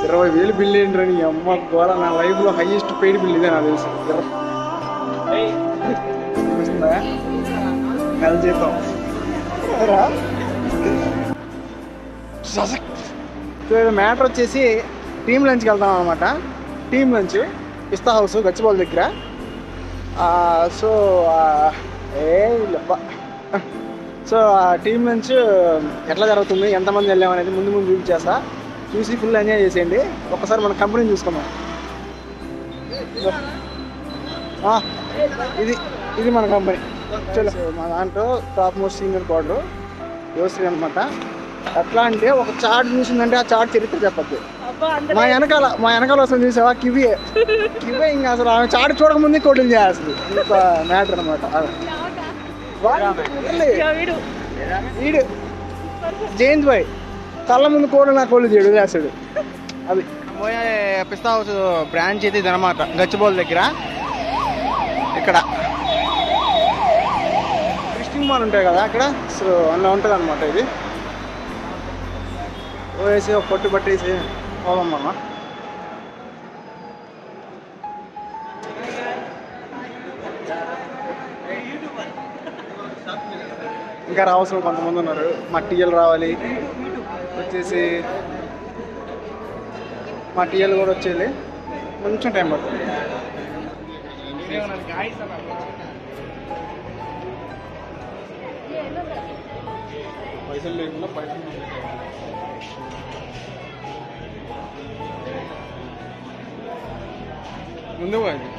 20,000 bill ఏంటని అమ్మ గోళ. నా లైఫ్లో హైయెస్ట్ పెయిడ్ బిల్ ఇదే నాకు తెలుసు. నెల జీతం. మ్యాటర్ వచ్చేసి టీమ్ లంచ్కి వెళ్తాం అనమాట. టీమ్ లంచ్ పిస్తా హౌస్ గచ్చిబౌలి దగ్గర. సో సో ఆ టీమ్ లంచ్ ఎట్లా జరుగుతుంది, ఎంతమంది వెళ్ళామనేది ముందు చూపించేస్తా. చూసి ఫుల్ ఎంజాయ్ చేసేయండి. ఒక్కసారి మన కంపెనీని చూసుకుందాం. ఇది మన కంపెనీ. చలో, మా దాంట్లో టాప్ మోస్ట్ సీనియర్ కోడరు యోశ్రీ అనమాట. ఎట్లా అంటే ఒక చార్ట్ చూసిందంటే ఆ చార్ట్ చరిత్ర చెప్పద్దు. మా వెనకాల వస్తుంది చూసావా, కివే ఇంకా అసలు ఆమె చార్ట్ చూడకముందే కోటింగ్ చేయాల్సింది. ఇంకా మ్యాటర్ అనమాట. వీడు జైన్స్ బాయ్ కళ్ళ ముందు కోళ్ళు నా కోళ్ళు చేయడు వేస్తాడు. అది పోయే పిస్తా హౌస్ బ్రాంచ్ అయితే ఇది అనమాట, గచ్చిబౌలి దగ్గర. ఇక్కడ క్రిస్టియన్ మాల్ ఉంటాయి కదా అక్కడ, సో అలా ఉంటుంది అనమాట. ఇది పోయేసి ఒక పొట్టు పట్టేసి పోదమ్మా. ఇంకా రావాల్సిన కొంతమంది ఉన్నారు. మా టీఎల్ రావాలి, వచ్చేసి మా టీఎల్ కూడా వచ్చేది. కొంచెం టైం పడుతుంది. పైసలు లేకుండా ముందు పోయింది.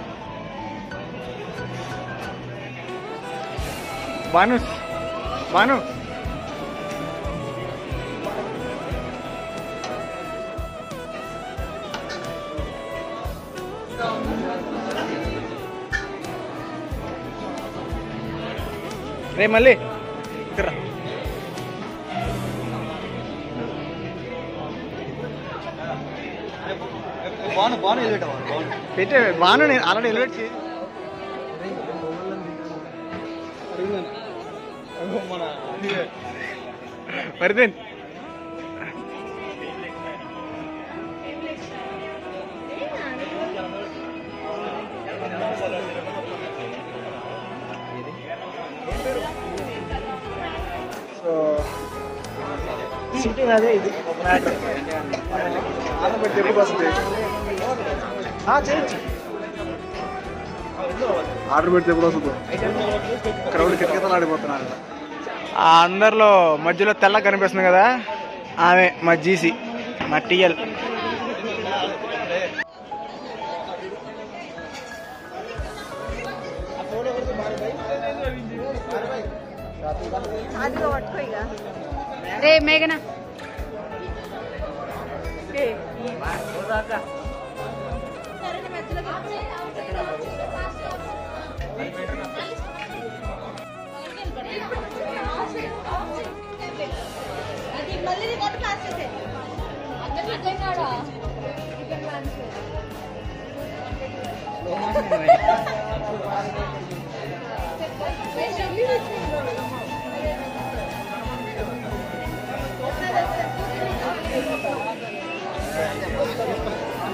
బాను రే మళ్ళీ ఇక్కడ పెట్టే బాను. నేను ఆల్రెడీ ఎలివేట్ చేసి మరిదేన్ సో సిట్టింగ్ అదే. ఇది మ్యాటర్. ఆర్డర్ పెట్టి ఎప్పుడు వస్తుంది? చేయొచ్చు. ఆర్డర్ పెడితే ఎప్పుడు వస్తుంది? క్రౌడ్ కిటకితలు ఆడిపోతున్నారు. అందరిలో మధ్యలో తెల్ల కనిపిస్తుంది కదా, ఆమె మా జీసీ, మా టీఎల్. రే మేఘనా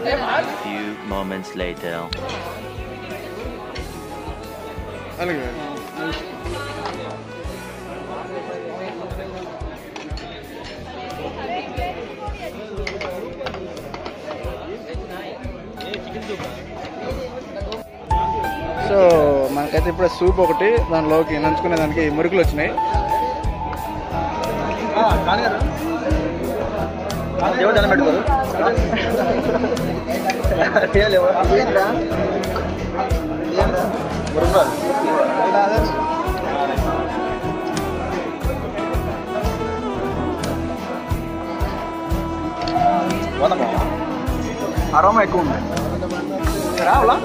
A few moments later. So మనకైతే ఇప్పుడు సూప్ ఒకటి, దానిలోకి నంచుకునే దానికి మురుకులు వచ్చినాయి. పెట్టుకోరు అరోమా ఎక్కువ ఉంది. రావాలా?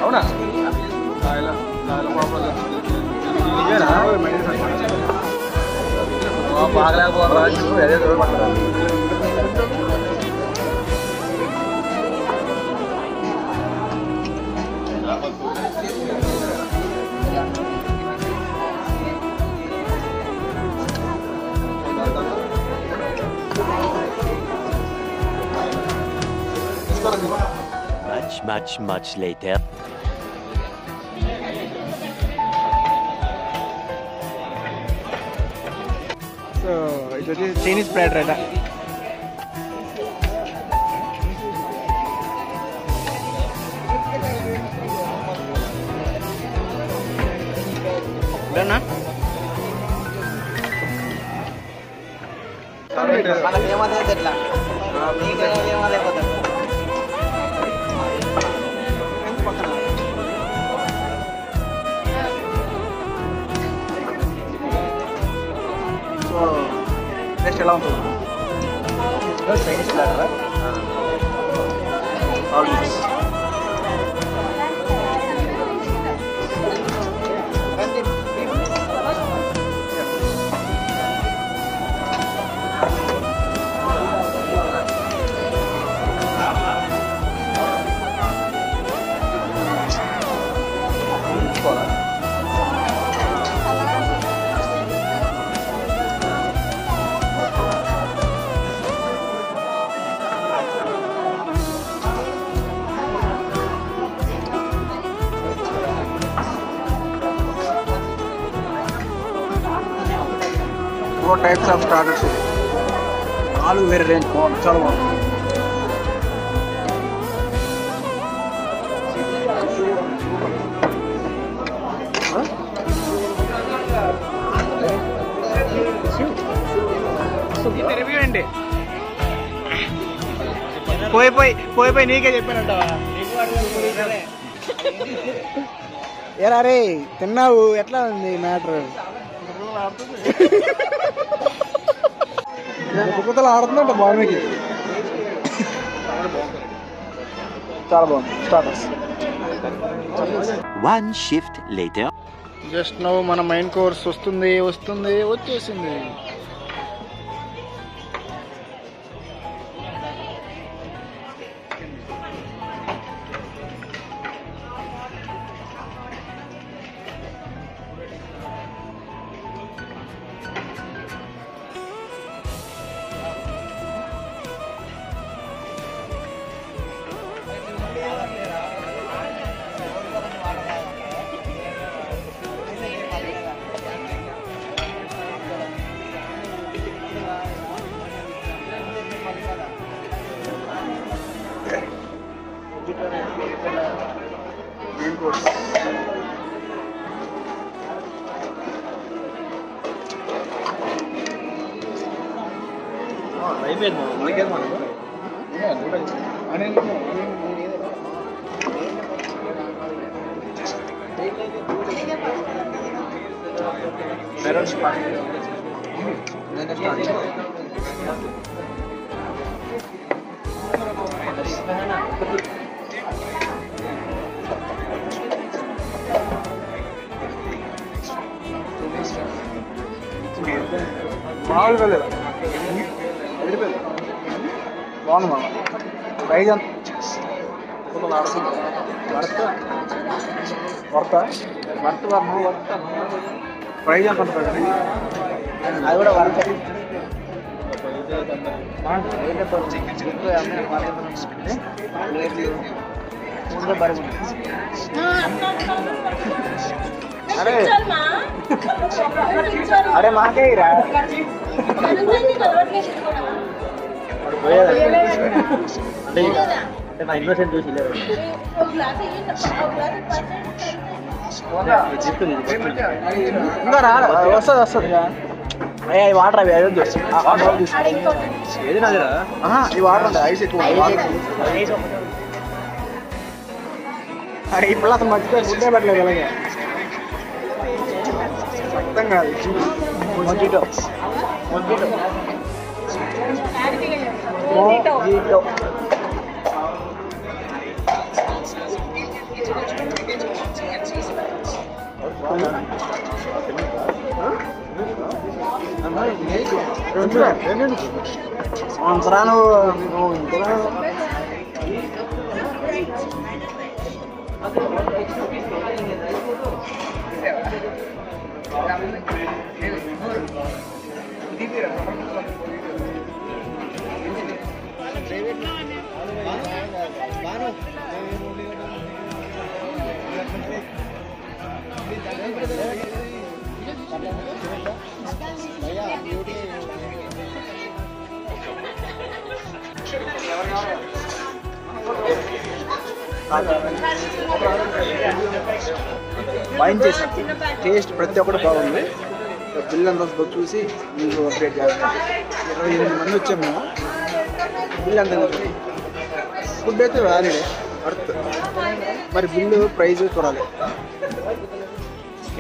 అవునా? బాగలేకపోరా అదే చూడమంటారు. much later. సో ఇది వచ్చేసి చైనీస్ ప్లేటర్ అట. మనకి ఏమవుతుంది ఎట్లా ఏమైపోతుంది సో టేస్ట్ ఎలా ఉంటుంది? Chinese platter types of starters. 4 వేరే రేంజ్ బాగుంది, చాలా బాగుంది. రివ్యూ అండి. పోయి నీకే చెప్పానంటావా? ఏరా రే తిన్నావు, ఎట్లా ఉంది మ్యాటర్? కుక్కతలు ఆడుతుందంట బాగుంది, చాలా బాగుంది starters. One shift later. Just now మన మెయిన్ కోర్స్ వచ్చేసింది. మెయిన్ కోర్స్ బాగుంది. బాగుంది ప్రైజ్ ఎంత? ప్రైజ్ ఎంత ఉంటుంది? అది కూడా వర్త్. అరే మాకే రా నా ఇన్వెస్ట్మెంట్ చూసి వస్తుంది. అయ్యా ఈ వాటర్ అవి అయ్యొద్దు. ఏది నాదిరా? ఈ వాటర్ ఉంటుంది, ఐస్ ఎక్కువ. అరే ఇప్పుడు అతను మర్చిపోయి గుడ్డే పెట్టలేదు. అలాగే అర్థం కాదు. మొజిటో అంతరా నువ్వు వైన్ చేసాం, టేస్ట్ ప్రతి ఒక్కటి బాగుంది. బిల్ అంతా చూసి మీకు అప్డేట్ చేస్తాం. 28 మంది వచ్చాము మేము. బిల్ అంతా ఫుడ్ అయితే వ్యాలిడే, వర్త్. మరి బిల్లు ప్రైజ్ చూడాలి.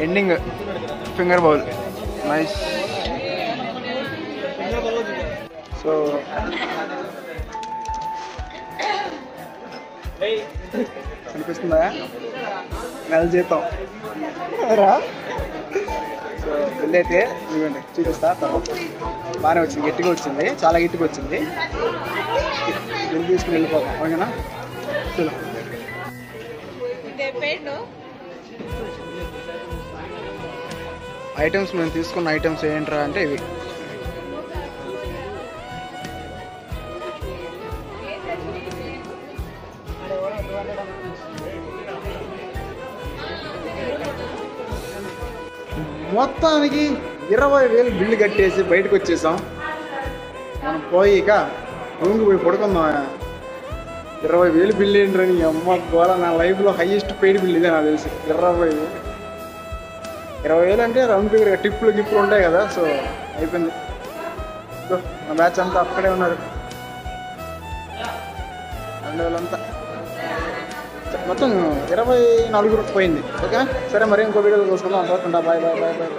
Ending finger bowl nice. So అనిపిస్తుందా నెల జీతం రా. సో బిల్ అయితే ఇవ్వండి, చూపిస్తా తర్వాత. బాగానే వచ్చింది, గట్టిగా వచ్చింది, చాలా గట్టిగా వచ్చింది. బిల్ తీసుకుని వెళ్ళిపోతాం, ఓకేనా? చలో. ఐటమ్స్ మేము తీసుకున్న ఐటమ్స్ ఏంట్రా అంటే ఇవి. మొత్తానికి 20,000 బిల్లు కట్టేసి బయటకు వచ్చేసాం. మనం పోయి ఇక రూమ్కి పోయి పడుకుందాం. 20,000 బిల్లు ఏంటని అమ్మ గోళ. నా లైఫ్లో హైయెస్ట్ పెయిడ్ బిల్ ఇదే నాకు తెలిసి. 20,000 అంటే రౌండ్ ఫిగర్. గిప్పులు ఉంటాయి కదా, సో అయిపోయింది. మా బ్యాచ్ అంతా అక్కడే ఉన్నారు, 2,000 అంతా. మొత్తం 24 పోయింది. ఓకే సరే, మరి ఇంకో వీడియోలో చూసుకుందాం. అనుకుంటా. Bye bye bye bye.